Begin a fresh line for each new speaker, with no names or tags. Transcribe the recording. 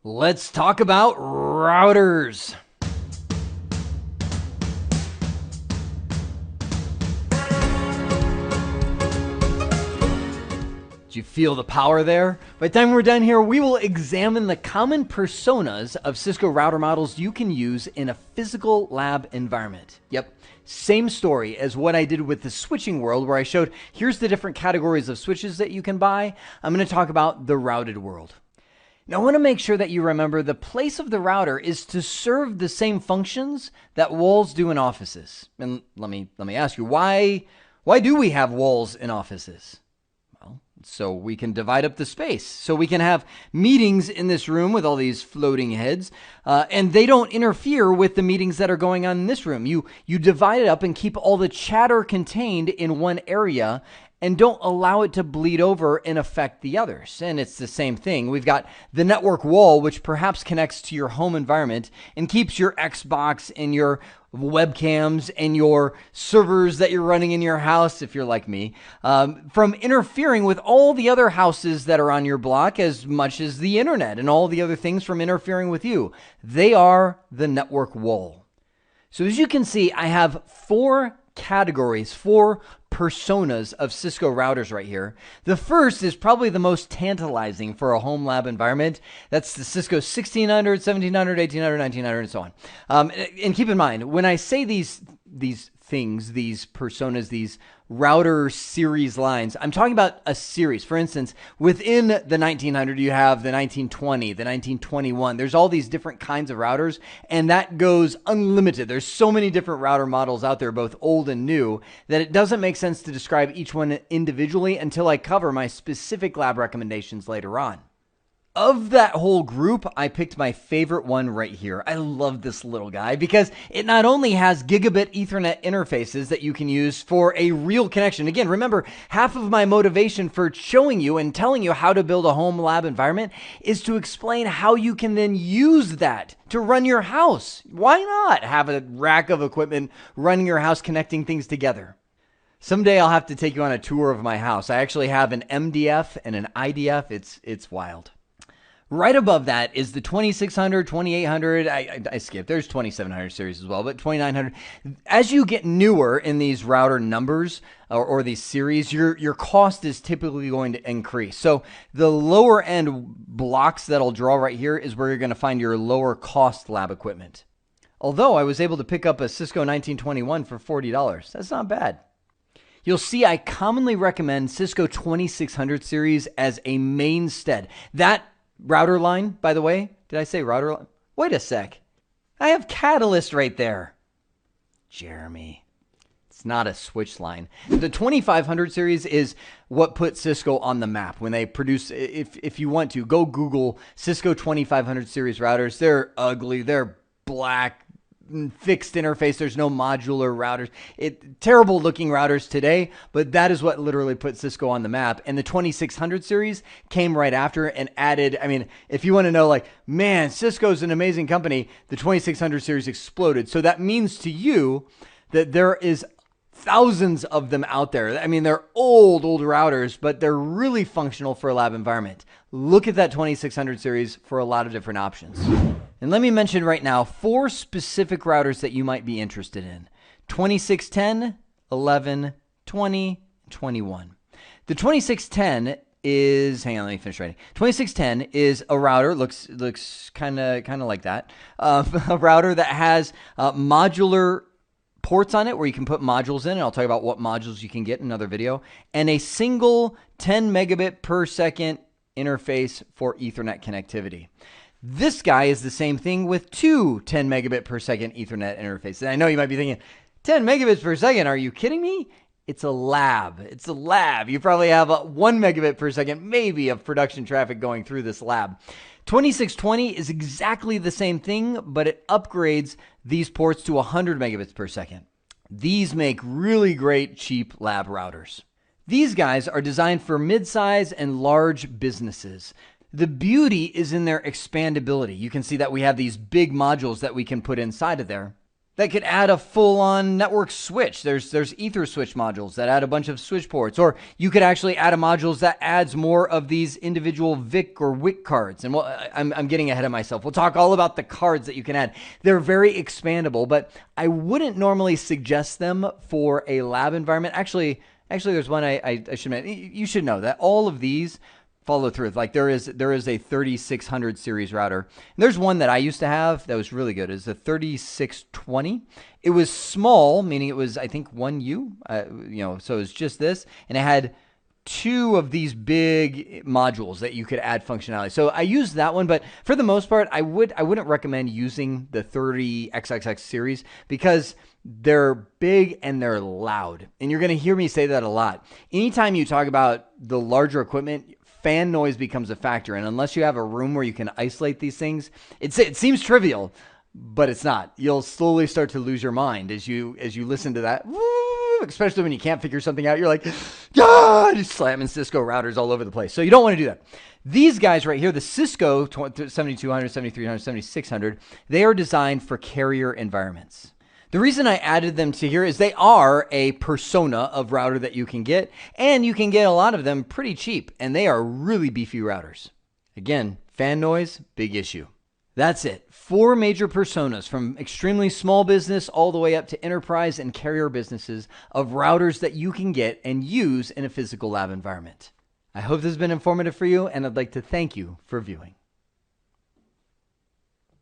Let's talk about routers. Do you feel the power there? By the time we're done here, we will examine the common personas of Cisco router models you can use in a physical lab environment. Yep, same story as what I did with the switching world, where I showed here's the different categories of switches that you can buy. I'm going to talk about the routed world. Now, I want to make sure that you remember the place of the router is to serve the same functions that walls do in offices. And let me ask you, why do we have walls in offices? Well, so we can divide up the space. So we can have meetings in this room with all these floating heads, and they don't interfere with the meetings that are going on in this room. You divide it up and keep all the chatter contained in one area, and don't allow it to bleed over and affect the others. And it's the same thing. We've got the network wall, which perhaps connects to your home environment and keeps your Xbox and your webcams and your servers that you're running in your house, if you're like me, from interfering with all the other houses that are on your block, as much as the internet and all the other things from interfering with you. They are the network wall. So as you can see, I have four categories, four personas of Cisco routers right here. The first is probably the most tantalizing for a home lab environment. That's the Cisco 1600, 1700, 1800, 1900, and so on. And keep in mind, when I say these things, these personas, these router series lines, I'm talking about a series. For instance, within the 1900, you have the 1920, the 1921. There's all these different kinds of routers, and that goes unlimited. There's so many different router models out there, both old and new, that it doesn't make sense to describe each one individually until I cover my specific lab recommendations later on. Of that whole group, I picked my favorite one right here. I love this little guy because it not only has gigabit Ethernet interfaces that you can use for a real connection. Again, remember, half of my motivation for showing you and telling you how to build a home lab environment is to explain how you can then use that to run your house. Why not have a rack of equipment running your house, connecting things together? Someday I'll have to take you on a tour of my house. I actually have an MDF and an IDF. It's wild. Right above that is the 2600, 2800. I skipped. There's 2700 series as well, but 2900. As you get newer in these router numbers or these series, your cost is typically going to increase. So the lower end blocks that I'll draw right here is where you're going to find your lower cost lab equipment. Although I was able to pick up a Cisco 1921 for $40. That's not bad. You'll see I commonly recommend Cisco 2600 series as a mainstead. That router line, by the way, did I say router line? Wait a sec. I have Catalyst right there. Jeremy. It's not a switch line. The 2500 series is what put Cisco on the map. When they produce, if you want to, go Google Cisco 2500 series routers. They're ugly. They're black. Fixed interface. There's no modular routers. Terrible looking routers today, but that is what literally put Cisco on the map. And the 2600 series came right after and added, if you want to know, like, man, Cisco's an amazing company, the 2600 series exploded. So that means to you that there is thousands of them out there. They're old routers, but they're really functional for a lab environment. Look at that 2600 series for a lot of different options. And let me mention right now 4 specific routers that you might be interested in. 2610, 11, 20, 21. The 2610 is, hang on, let me finish writing. 2610 is a router, looks kind of like that. A router that has modular ports on it where you can put modules in, and I'll talk about what modules you can get in another video, and a single 10 megabit per second interface for Ethernet connectivity. This guy is the same thing with 2 10 megabit per second Ethernet interfaces. And I know you might be thinking, 10 megabits per second, are you kidding me? It's a lab. It's a lab. You probably have 1 megabit per second, maybe, of production traffic going through this lab. 2620 is exactly the same thing, but it upgrades these ports to 100 megabits per second. These make really great, cheap lab routers. These guys are designed for mid-size and large businesses. The beauty is in their expandability. You can see that we have these big modules that we can put inside of there. that could add a full-on network switch. There's Ether switch modules that add a bunch of switch ports, or you could actually add a modules that adds more of these individual VIC or WIC cards. And I'm getting ahead of myself. We'll talk all about the cards that you can add. They're very expandable, but I wouldn't normally suggest them for a lab environment. Actually, there's one I should mention. You should know that all of these follow through. Like there is a 3600 series router. And there's one that I used to have that was really good. It's a 3620. It was small, meaning it was, I think, 1U, so it's just this. And it had two of these big modules that you could add functionality. So I used that one, but for the most part, I wouldn't recommend using the 30XXX series because they're big and they're loud. And you're going to hear me say that a lot. Anytime you talk about the larger equipment, fan noise becomes a factor. And unless you have a room where you can isolate these things, it seems trivial, but it's not. You'll slowly start to lose your mind as you listen to that, especially when you can't figure something out. You're like, just slamming Cisco routers all over the place. So you don't want to do that. These guys right here, the Cisco 7200, 7300, 7600, they are designed for carrier environments. The reason I added them to here is they are a persona of router that you can get, and you can get a lot of them pretty cheap, and they are really beefy routers. Again, fan noise, big issue. That's it. 4 major personas from extremely small business all the way up to enterprise and carrier businesses of routers that you can get and use in a physical lab environment. I hope this has been informative for you, and I'd like to thank you for viewing.